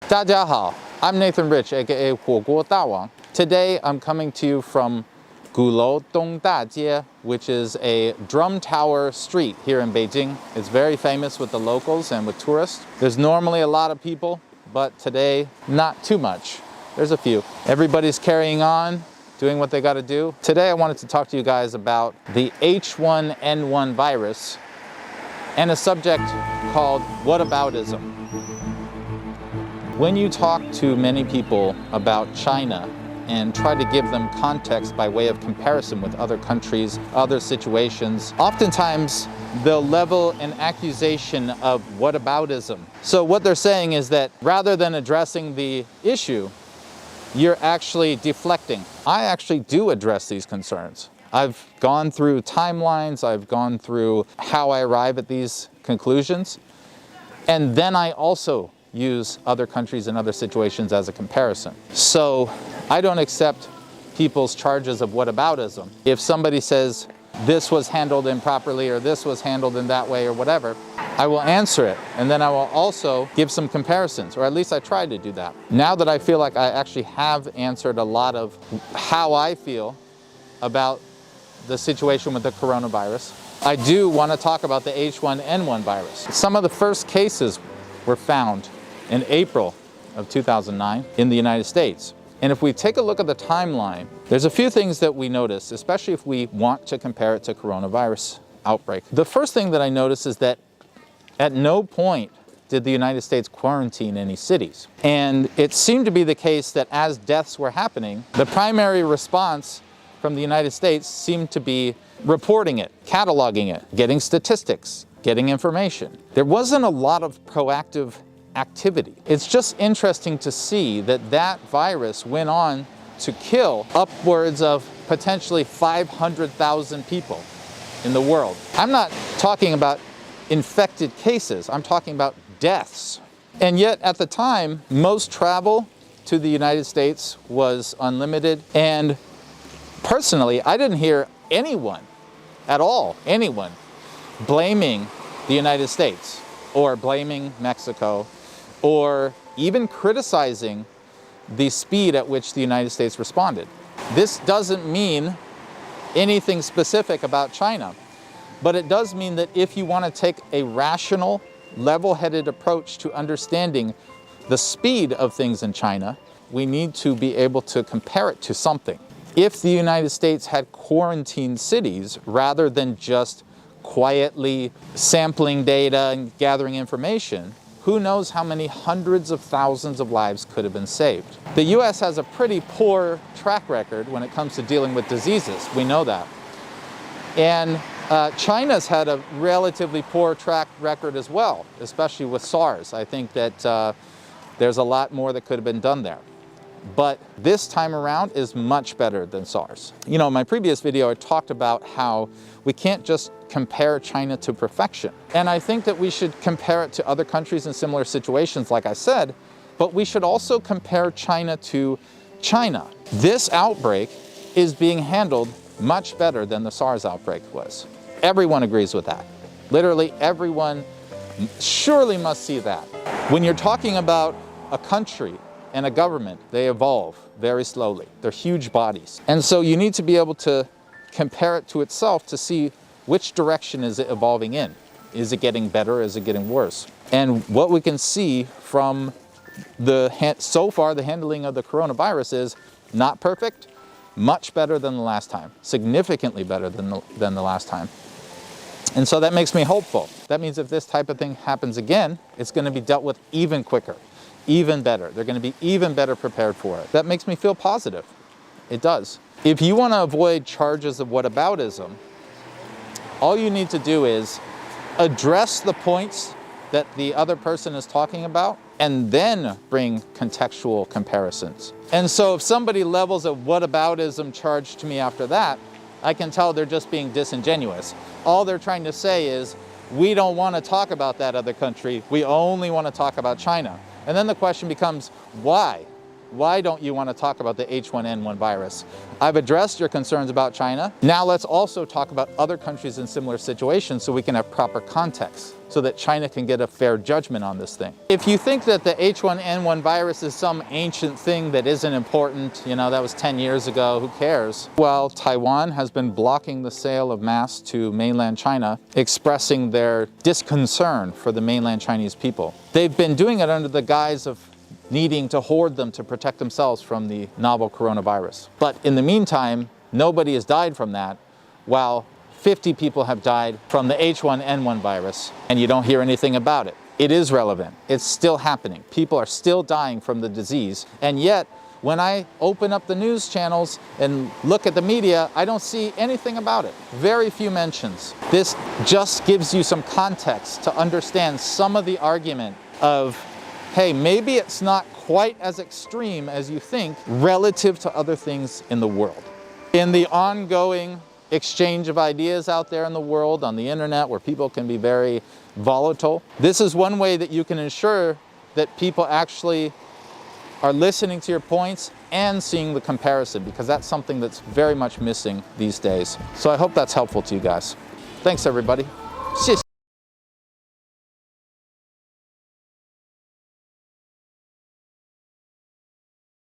大家好, I'm Nathan Rich, aka 火锅大王. Today I'm coming to you from 鼓楼东大街, which is a drum tower street here in Beijing. It's very famous with the locals and with tourists. There's normally a lot of people, but today not too much. There's a few. Everybody's carrying on, doing what they got to do. Today I wanted to talk to you guys about the H1N1 virus and a subject called whataboutism. When you talk to many people about China and try to give them context by way of comparison with other countries, other situations, oftentimes they'll level an accusation of whataboutism. So what they're saying is that rather than addressing the issue, you're actually deflecting. I actually do address these concerns. I've gone through timelines, I've gone through how I arrive at these conclusions, and then I also use other countries and other situations as a comparison. So I don't accept people's charges of whataboutism. If somebody says this was handled improperly or this was handled in that way or whatever, I will answer it, and then I will also give some comparisons, or at least I try to do that. Now that I feel like I actually have answered a lot of how I feel about the situation with the coronavirus, I do want to talk about the H1N1 virus. Some of the first cases were found in April of 2009 in the United States. And if we take a look at the timeline, there's a few things that we notice, especially if we want to compare it to coronavirus outbreak. The first thing that I notice is that at no point did the United States quarantine any cities. And it seemed to be the case that as deaths were happening, the primary response from the United States seemed to be reporting it, cataloging it, getting statistics, getting information. There wasn't a lot of proactive activity. It's just interesting to see that that virus went on to kill upwards of potentially 500,000 people in the world. I'm not talking about infected cases, I'm talking about deaths. And yet at the time, most travel to the United States was unlimited, and personally, I didn't hear anyone at all, anyone, blaming the United States or blaming Mexico or even criticizing the speed at which the United States responded. This doesn't mean anything specific about China, but it does mean that if you want to take a rational, level-headed approach to understanding the speed of things in China, we need to be able to compare it to something. If the United States had quarantined cities rather than just quietly sampling data and gathering information, who knows how many hundreds of thousands of lives could have been saved. The US has a pretty poor track record when it comes to dealing with diseases. We know that. And China's had a relatively poor track record as well, especially with SARS. I think that there's a lot more that could have been done there. But this time around is much better than SARS. You know, in my previous video, I talked about how we can't just compare China to perfection. And I think that we should compare it to other countries in similar situations, like I said, but we should also compare China to China. This outbreak is being handled much better than the SARS outbreak was. Everyone agrees with that. Literally everyone surely must see that. When you're talking about a country and a government, they evolve very slowly. They're huge bodies. And so you need to be able to compare it to itself to see which direction is it evolving in. Is it getting better? Is it getting worse? And what we can see from so far the handling of the coronavirus is not perfect, much better than the last time, significantly better than the last time. And so that makes me hopeful. That means if this type of thing happens again, it's going to be dealt with even quicker, even better. They're going to be even better prepared for it. That makes me feel positive. It does. If you want to avoid charges of whataboutism, all you need to do is address the points that the other person is talking about and then bring contextual comparisons. And so if somebody levels a whataboutism charge to me after that, I can tell they're just being disingenuous. All they're trying to say is, we don't want to talk about that other country. We only want to talk about China. And then the question becomes, why? why don't you want to talk about the H1N1 virus? I've addressed your concerns about China. Now let's also talk about other countries in similar situations so we can have proper context, so that China can get a fair judgment on this thing. If you think that the H1N1 virus is some ancient thing that isn't important, you know, that was 10 years ago, who cares? Well, Taiwan has been blocking the sale of masks to mainland China, expressing their disconcern for the mainland Chinese people. They've been doing it under the guise of needing to hoard them to protect themselves from the novel coronavirus. But in the meantime, nobody has died from that, while 50 people have died from the H1N1 virus, and you don't hear anything about it. It is relevant. It's still happening. People are still dying from the disease, and yet, when I open up the news channels and look at the media, I don't see anything about it. Very few mentions. This just gives you some context to understand some of the argument of, hey, maybe it's not quite as extreme as you think relative to other things in the world. In the ongoing exchange of ideas out there in the world, on the internet, where people can be very volatile, this is one way that you can ensure that people actually are listening to your points and seeing the comparison, because that's something that's very much missing these days. So I hope that's helpful to you guys. Thanks, everybody. 谢谢.